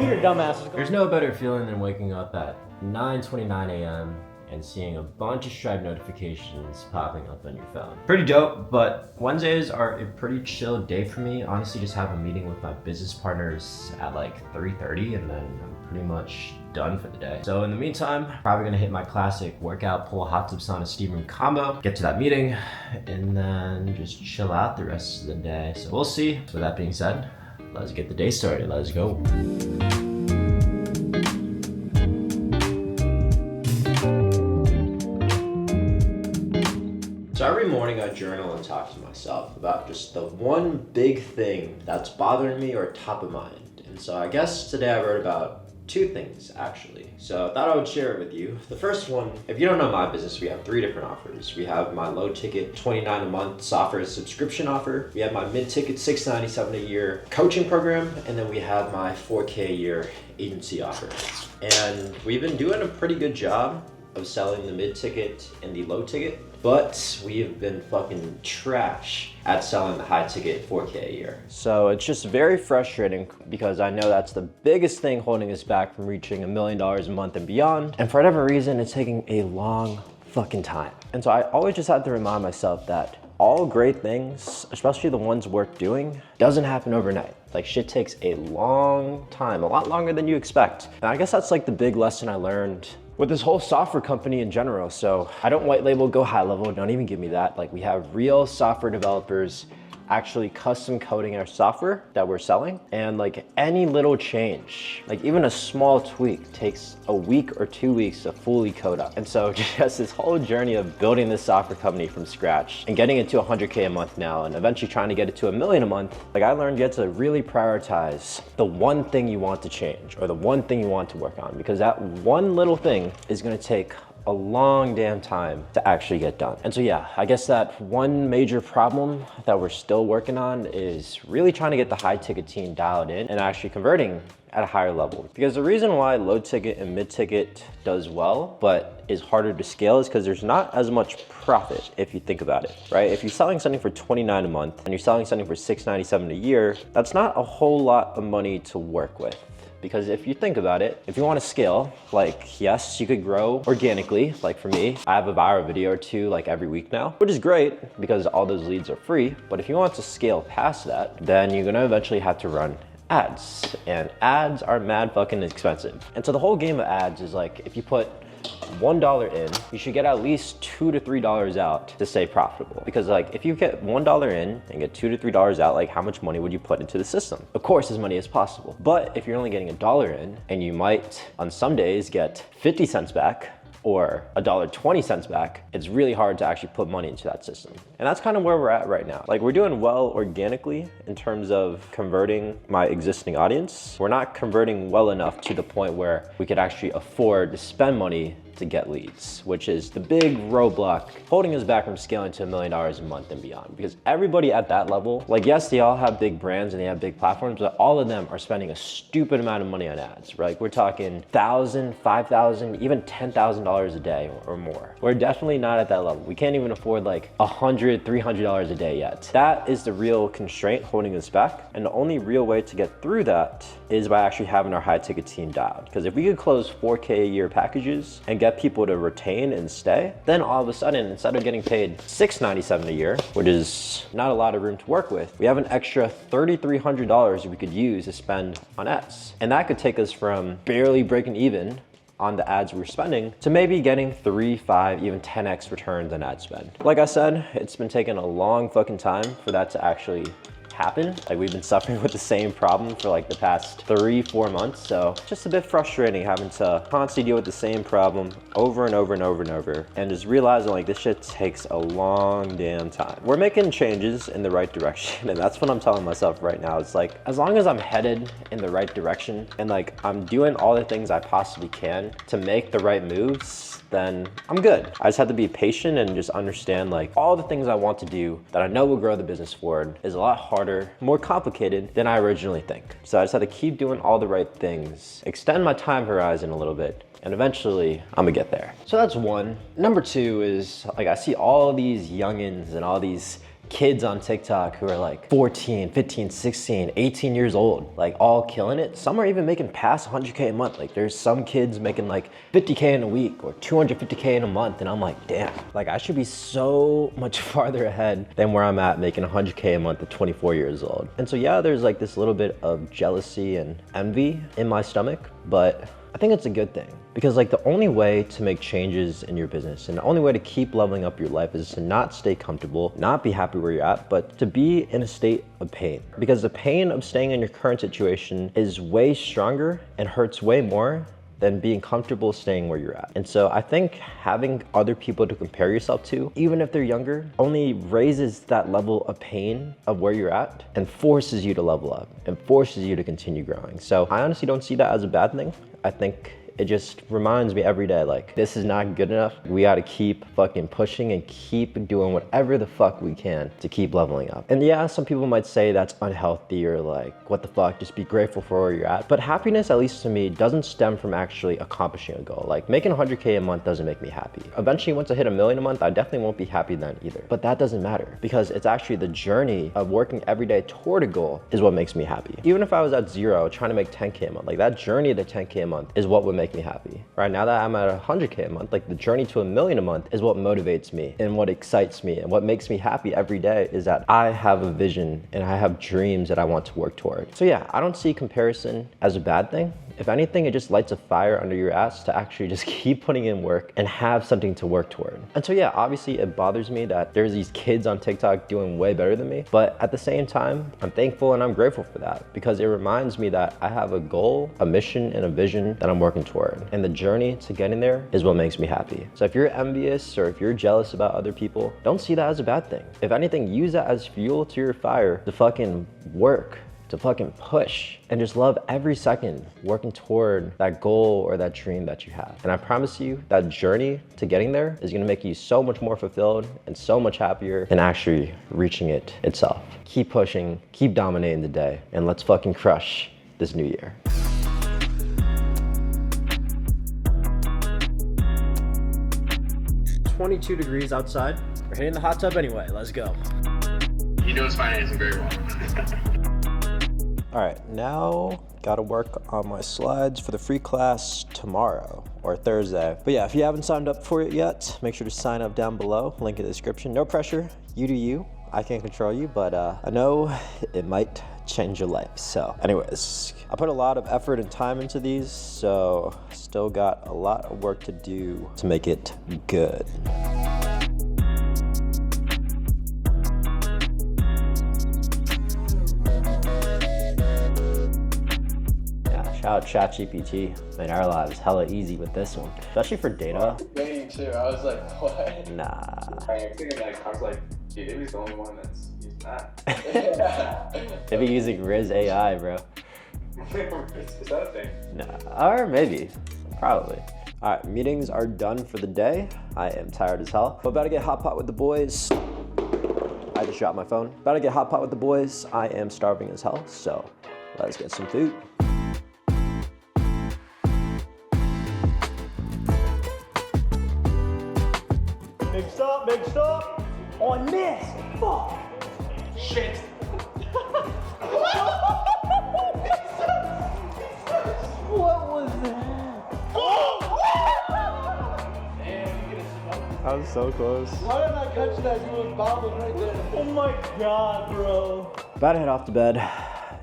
computer, dumbasses. There's no better feeling than waking up at 9:29 a.m. and seeing a bunch of Stripe notifications popping up on your phone. Pretty dope, but Wednesdays are a pretty chill day for me. Honestly, just have a meeting with my business partners at like 3:30 and then I'm pretty much done for the day. So in the meantime, probably gonna hit my classic workout, pull a hot tub sauna steam room combo, get to that meeting, and then just chill out the rest of the day. So we'll see. So with that being said, let's get the day started. Let's go. So every morning I journal and talk to myself about just the one big thing that's bothering me or top of mind. And so I guess today I wrote about two things actually. So I thought I would share it with you. The first one, if you don't know my business, we have three different offers. We have my low ticket $29 a month software subscription offer. We have my mid ticket $697 a year coaching program. And then we have my $4K a year agency offer. And we've been doing a pretty good job of selling the mid ticket and the low ticket, but we've been fucking trash at selling the high ticket 4K a year. So it's just very frustrating because I know that's the biggest thing holding us back from reaching $1 million a month and beyond. And for whatever reason, it's taking a long fucking time. And so I always just have to remind myself that all great things, especially the ones worth doing, doesn't happen overnight. Like shit takes a long time, a lot longer than you expect. And I guess that's like the big lesson I learned with this whole software company in general. So I don't white label, go high level, don't even give me that. Like we have real software developers actually custom coding our software that we're selling. And like any little change, like even a small tweak takes a week or 2 weeks to fully code up. And so just this whole journey of building this software company from scratch and getting it to 100K a month now and eventually trying to get it to $1 million a month, like I learned you have to really prioritize the one thing you want to change or the one thing you want to work on, because that one little thing is gonna take a long damn time to actually get done. And so yeah, I guess that one major problem that we're still working on is really trying to get the high ticket team dialed in and actually converting at a higher level. Because the reason why low ticket and mid ticket does well, but is harder to scale is because there's not as much profit if you think about it, right? If you're selling something for $29 a month and you're selling something for $697 a year, that's not a whole lot of money to work with. Because if you think about it, if you want to scale, like yes, you could grow organically. Like for me, I have a viral video or two like every week now, which is great because all those leads are free. But if you want to scale past that, then you're gonna eventually have to run ads, and ads are mad fucking expensive. And so the whole game of ads is like, if you put $1 in, you should get at least $2 to $3 out to stay profitable. Because like if you get $1 in and get $2 to $3 out, like how much money would you put into the system? Of course, as money as possible. But if you're only getting $1 in and you might on some days get 50 cents back or $1.20 back, it's really hard to actually put money into that system. And that's kind of where we're at right now. Like we're doing well organically in terms of converting my existing audience. We're not converting well enough to the point where we could actually afford to spend money to get leads, which is the big roadblock holding us back from scaling to $1 million a month and beyond. Because everybody at that level, like yes, they all have big brands and they have big platforms, but all of them are spending a stupid amount of money on ads, right? We're talking $1,000, $5,000, even $10,000 a day or more. We're definitely not at that level. We can't even afford like $100, $300 a day yet. That is the real constraint holding us back. And the only real way to get through that is by actually having our high ticket team dialed. Because if we could close 4K a year packages and get people to retain and stay, then all of a sudden, instead of getting paid $697 a year, which is not a lot of room to work with, we have an extra $3,300 we could use to spend on ads. And that could take us from barely breaking even on the ads we're spending to maybe getting 3, 5, even 10x returns on ad spend. Like I said, it's been taking a long fucking time for that to actually happen. Like we've been suffering with the same problem for like the past 3-4 months. So it's just a bit frustrating having to constantly deal with the same problem over and over and over and over. And just realizing like this shit takes a long damn time. We're making changes in the right direction. And that's what I'm telling myself right now. It's like, as long as I'm headed in the right direction and like I'm doing all the things I possibly can to make the right moves, then I'm good. I just have to be patient and just understand like all the things I want to do that I know will grow the business forward is a lot harder, more complicated than I originally think. So I just have to keep doing all the right things, extend my time horizon a little bit, and eventually I'm gonna get there. So that's one. Number two is like I see all these youngins and all these kids on TikTok who are like 14, 15, 16, 18 years old, like all killing it. Some are even making past 100K a month. Like there's some kids making like 50K in a week or 250K in a month. And I'm like, damn, like I should be so much farther ahead than where I'm at making 100K a month at 24 years old. And so yeah, there's like this little bit of jealousy and envy in my stomach, but I think it's a good thing, because like the only way to make changes in your business and the only way to keep leveling up your life is to not stay comfortable, not be happy where you're at, but to be in a state of pain. Because the pain of staying in your current situation is way stronger and hurts way more than being comfortable staying where you're at. And so I think having other people to compare yourself to, even if they're younger, only raises that level of pain of where you're at and forces you to level up and forces you to continue growing. So I honestly don't see that as a bad thing. I think it just reminds me every day, like, this is not good enough. We gotta keep fucking pushing and keep doing whatever the fuck we can to keep leveling up. And yeah, some people might say that's unhealthy or like, what the fuck, just be grateful for where you're at. But happiness, at least to me, doesn't stem from actually accomplishing a goal. Like making 100K a month doesn't make me happy. Eventually, once I hit 1 million a month, I definitely won't be happy then either. But that doesn't matter, because it's actually the journey of working every day toward a goal is what makes me happy. Even if I was at 0 trying to make 10K a month, like that journey to 10K a month is what would make me happy. Right now that I'm at 100K a month, like the journey to 1 million a month is what motivates me and what excites me and what makes me happy every day is that I have a vision and I have dreams that I want to work toward. So yeah, I don't see comparison as a bad thing. If anything, it just lights a fire under your ass to actually just keep putting in work and have something to work toward. And so yeah, obviously it bothers me that there's these kids on TikTok doing way better than me. But at the same time, I'm thankful and I'm grateful for that, because it reminds me that I have a goal, a mission, and a vision that I'm working toward. And the journey to getting there is what makes me happy. So if you're envious or if you're jealous about other people, don't see that as a bad thing. If anything, use that as fuel to your fire to fucking work, to fucking push, and just love every second working toward that goal or that dream that you have. And I promise you that journey to getting there is gonna make you so much more fulfilled and so much happier than actually reaching it itself. Keep pushing, keep dominating the day, and let's fucking crush this new year. It's 22 degrees outside. We're hitting the hot tub anyway, let's go. He knows financing very well. All right, now gotta work on my slides for the free class tomorrow or Thursday. But yeah, if you haven't signed up for it yet, make sure to sign up down below, link in the description. No pressure, you do you. I can't control you, but I know it might change your life. So anyways, I put a lot of effort and time into these, so still got a lot of work to do to make it good. Shout out ChatGPT. Made our lives hella easy with this one, especially for data. Me too. I was like, what? Nah. I was like, dude, it was the only one that's using that. They be using Riz AI, bro. Is that a thing? Nah, or maybe, probably. All right, meetings are done for the day. I am tired as hell. But about to get hot pot with the boys. I just dropped my phone. About to get hot pot with the boys. I am starving as hell, so let's get some food. Big stop on this. Fuck. Shit. What was that? I was so close. Why did I catch that? You was bobbing right there. Oh my god, bro. About to head off to bed.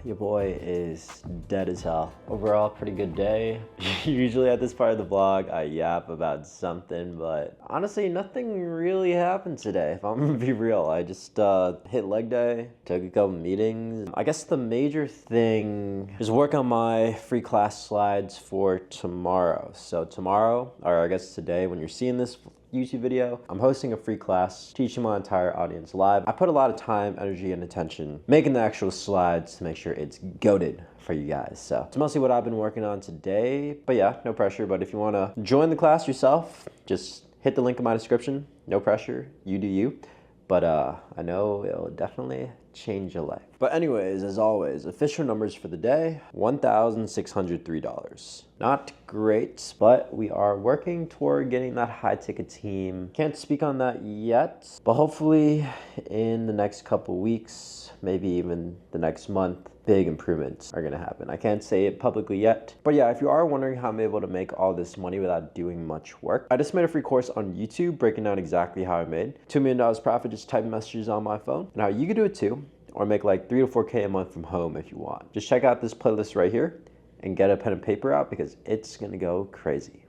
Your boy is dead as hell. Overall, pretty good day. Usually at this part of the vlog, I yap about something, but honestly, nothing really happened today, if I'm gonna be real. I just hit leg day, took a couple meetings. I guess the major thing is work on my free class slides for tomorrow. So tomorrow, or I guess today when you're seeing this YouTube video, I'm hosting a free class, teaching my entire audience live. I put a lot of time, energy, and attention making the actual slides to make sure it's goated for you guys. So it's mostly what I've been working on today. But yeah, no pressure. But if you want to join the class yourself, just hit the link in my description. No pressure, you do you. But I know it'll definitely change your life. But anyways, as always, official numbers for the day, $1,603. Not great, but we are working toward getting that high ticket team. Can't speak on that yet, but hopefully in the next couple weeks, maybe even the next month, big improvements are gonna happen. I can't say it publicly yet, but yeah, if you are wondering how I'm able to make all this money without doing much work, I just made a free course on YouTube breaking down exactly how I made $2 million profit just typing messages on my phone, and how you can do it too, or make like 3 to 4K a month from home if you want. Just check out this playlist right here and get a pen and paper out because it's gonna go crazy.